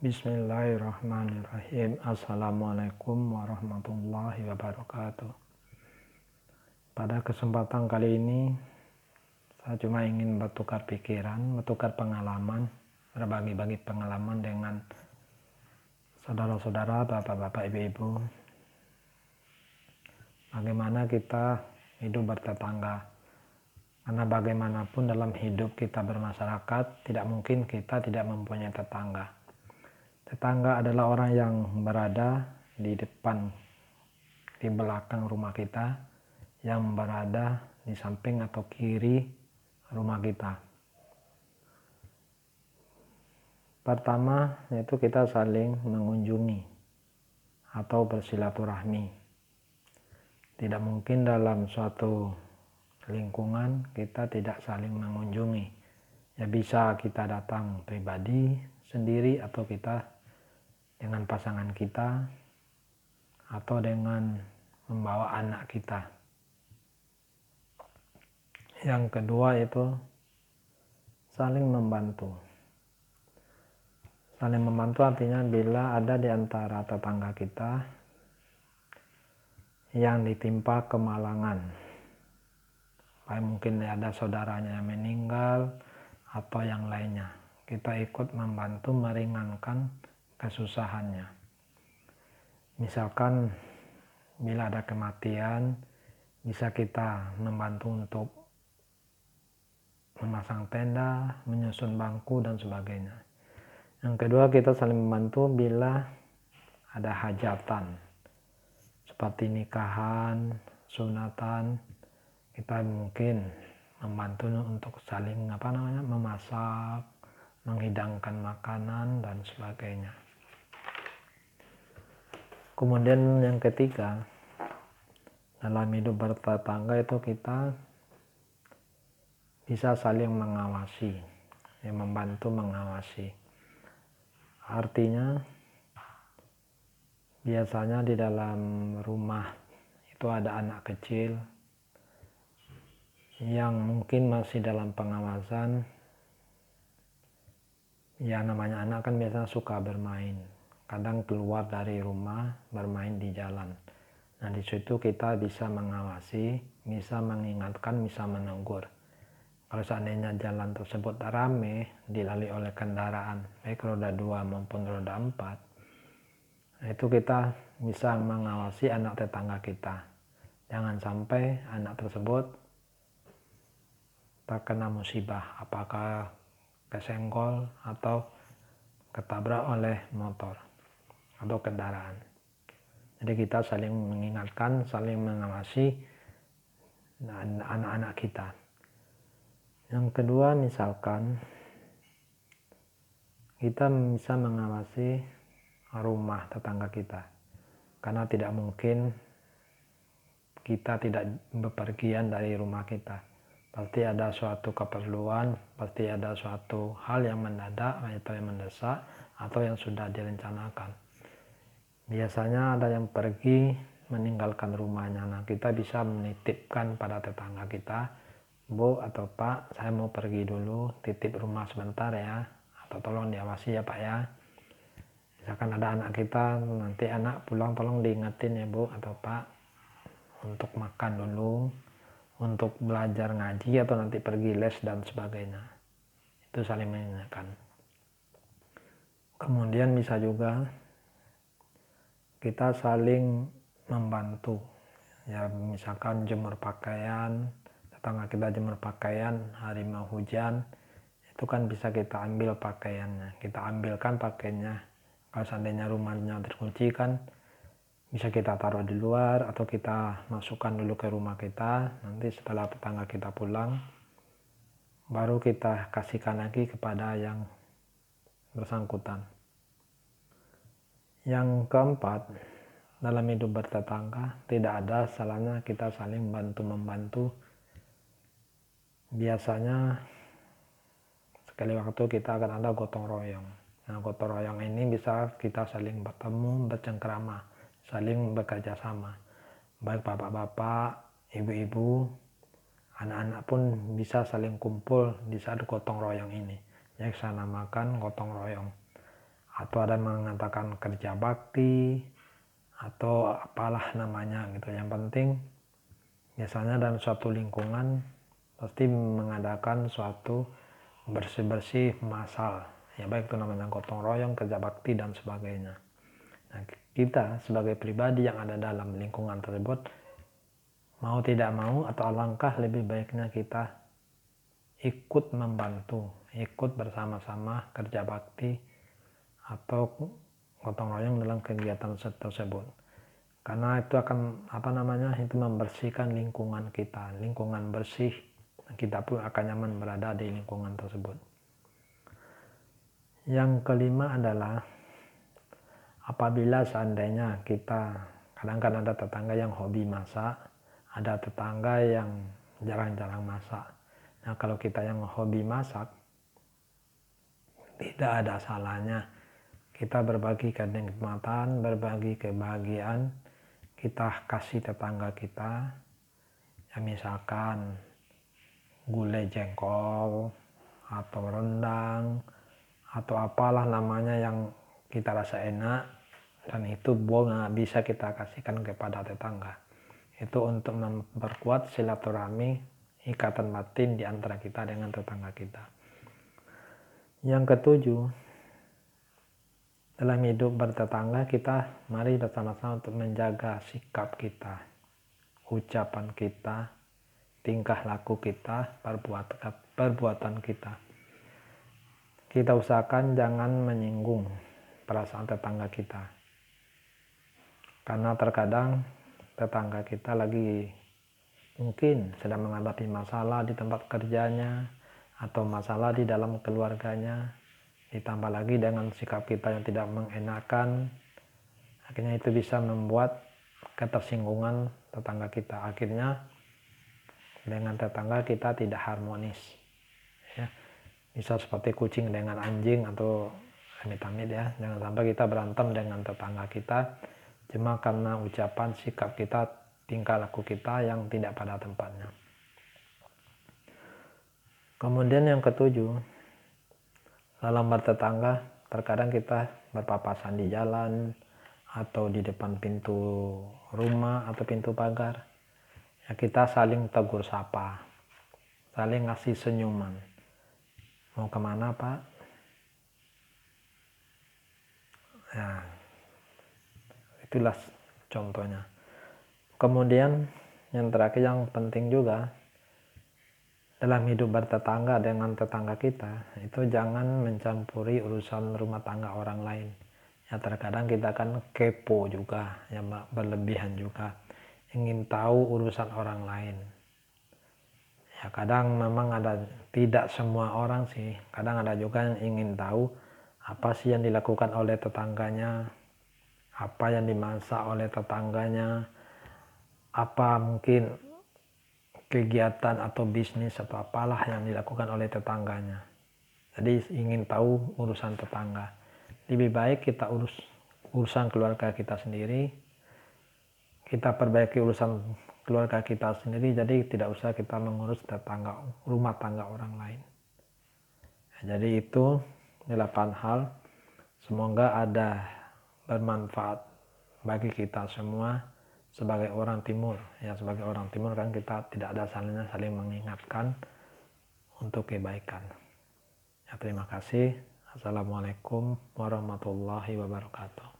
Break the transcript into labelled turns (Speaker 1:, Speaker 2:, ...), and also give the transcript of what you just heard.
Speaker 1: Bismillahirrahmanirrahim. Assalamualaikum warahmatullahi wabarakatuh. Pada kesempatan kali ini, saya cuma ingin bertukar pikiran, bertukar pengalaman, berbagi-bagi pengalaman dengan saudara-saudara, bapak-bapak, ibu-ibu. Bagaimana kita hidup bertetangga. Karena bagaimanapun dalam hidup kita bermasyarakat, tidak mungkin kita tidak mempunyai tetangga. Tetangga adalah orang yang berada di depan, di belakang rumah kita, yang berada di samping atau kiri rumah kita. Pertama, yaitu kita saling mengunjungi atau bersilaturahmi. Tidak mungkin dalam suatu lingkungan kita tidak saling mengunjungi. Ya bisa kita datang pribadi sendiri atau kita dengan pasangan kita atau dengan membawa anak kita. Yang kedua itu saling membantu. Saling membantu artinya bila ada di antara tetangga kita yang ditimpa kemalangan. Mungkin ada saudaranya yang meninggal atau yang lainnya. Kita ikut membantu meringankan kesusahannya. Misalkan bila ada kematian, bisa kita membantu untuk memasang tenda, menyusun bangku dan sebagainya. Yang kedua, kita saling membantu bila ada hajatan seperti nikahan, sunatan. Kita mungkin membantu untuk saling memasak, menghidangkan makanan dan sebagainya. Kemudian yang ketiga, dalam hidup bertetangga itu kita bisa saling mengawasi, membantu mengawasi. Artinya biasanya di dalam rumah itu ada anak kecil yang mungkin masih dalam pengawasan. Ya namanya anak kan biasanya suka bermain, kadang keluar dari rumah bermain di jalan. Nah di situ kita bisa mengawasi, bisa mengingatkan, bisa menegur. Kalau seandainya jalan tersebut ramai dilalui oleh kendaraan baik roda 2 maupun roda 4, itu kita bisa mengawasi anak tetangga kita. Jangan sampai anak tersebut terkena musibah, apakah kesenggol atau ketabrak oleh motor atau kendaraan. Jadi kita saling mengingatkan, saling mengawasi anak-anak kita. Yang kedua, misalkan kita bisa mengawasi rumah tetangga kita, karena tidak mungkin kita tidak bepergian dari rumah kita. Pasti ada suatu keperluan, pasti ada suatu hal yang mendadak atau yang mendesak atau yang sudah direncanakan. Biasanya ada yang pergi meninggalkan rumahnya. Nah, kita bisa menitipkan pada tetangga kita, Bu atau Pak, saya mau pergi dulu, titip rumah sebentar ya, atau tolong diawasi ya Pak ya. Misalkan ada anak kita, nanti anak pulang tolong diingetin ya Bu atau Pak, untuk makan dulu, untuk belajar ngaji atau nanti pergi les dan sebagainya. Itu saling mengingatkan. Kemudian bisa juga kita saling membantu. Ya misalkan jemur pakaian, tetangga kita jemur pakaian, hari mau hujan, itu kan bisa kita ambil pakaiannya, kita ambilkan pakaiannya. Kalau seandainya rumahnya terkunci kan bisa kita taruh di luar atau kita masukkan dulu ke rumah kita. Nanti setelah tetangga kita pulang baru kita kasihkan lagi kepada yang bersangkutan. Yang keempat, dalam hidup bertetangga tidak ada salahnya kita saling bantu-membantu. Biasanya sekali waktu kita akan ada gotong royong. Nah gotong royong ini bisa kita saling bertemu, bercengkrama, saling bekerja sama. Baik bapak-bapak, ibu-ibu, anak-anak pun bisa saling kumpul di saat gotong royong ini. Yang saya namakan gotong royong. atau ada yang mengatakan kerja bakti atau apalah namanya gitu. Yang penting biasanya dalam suatu lingkungan pasti mengadakan suatu bersih-bersih masal, ya baik itu namanya gotong royong, kerja bakti dan sebagainya. Nah, kita sebagai pribadi yang ada dalam lingkungan tersebut, mau tidak mau atau alangkah lebih baiknya kita ikut membantu, ikut bersama-sama kerja bakti atau gotong royong dalam kegiatan tersebut. Karena itu akan itu membersihkan lingkungan kita, lingkungan bersih, kita pun akan nyaman berada di lingkungan tersebut. Yang kelima adalah apabila seandainya kita kadang-kadang ada tetangga yang hobi masak, ada tetangga yang jarang-jarang masak. Nah, kalau kita yang hobi masak, tidak ada salahnya kita berbagi kenikmatan, berbagi kebahagiaan, kita kasih tetangga kita, ya misalkan gulai jengkol, atau rendang, atau apalah namanya yang kita rasa enak, dan itu bisa kita kasihkan kepada tetangga. Itu untuk memperkuat silaturahmi, ikatan batin di antara kita dengan tetangga kita. Yang ketujuh, dalam hidup bertetangga kita mari bersama-sama untuk menjaga sikap kita, ucapan kita, tingkah laku kita, perbuatan kita. Kita usahakan jangan menyinggung perasaan tetangga kita. Karena terkadang tetangga kita lagi mungkin sedang menghadapi masalah di tempat kerjanya atau masalah di dalam keluarganya. Ditambah lagi dengan sikap kita yang tidak mengenakan, akhirnya itu bisa membuat ketersinggungan tetangga kita. Akhirnya dengan tetangga kita tidak harmonis, ya. Bisa seperti kucing dengan anjing atau amit-amit ya. Jangan sampai kita berantem dengan tetangga kita cuma karena ucapan, sikap kita, tingkah laku kita yang tidak pada tempatnya. Kemudian yang ketujuh, dalam bertetangga terkadang kita berpapasan di jalan atau di depan pintu rumah atau pintu pagar, ya kita saling tegur sapa, saling ngasih senyuman. Mau kemana Pak? Ya, itulah contohnya. Kemudian yang terakhir yang penting juga dalam hidup bertetangga dengan tetangga kita, itu jangan mencampuri urusan rumah tangga orang lain. Ya terkadang kita kan kepo juga, ya berlebihan juga, ingin tahu urusan orang lain. Ya kadang memang ada, tidak semua orang sih, kadang ada juga yang ingin tahu apa sih yang dilakukan oleh tetangganya, apa yang dimasak oleh tetangganya, apa mungkin kegiatan atau bisnis atau apalah yang dilakukan oleh tetangganya. Jadi ingin tahu urusan tetangga. Lebih baik kita urus urusan keluarga kita sendiri, kita perbaiki urusan keluarga kita sendiri, jadi tidak usah kita mengurus rumah tangga orang lain. Jadi itu 8 hal, semoga ada bermanfaat bagi kita semua. Sebagai orang timur, ya sebagai orang timur kan kita tidak ada salahnya saling mengingatkan untuk kebaikan. Ya, terima kasih. Assalamualaikum warahmatullahi wabarakatuh.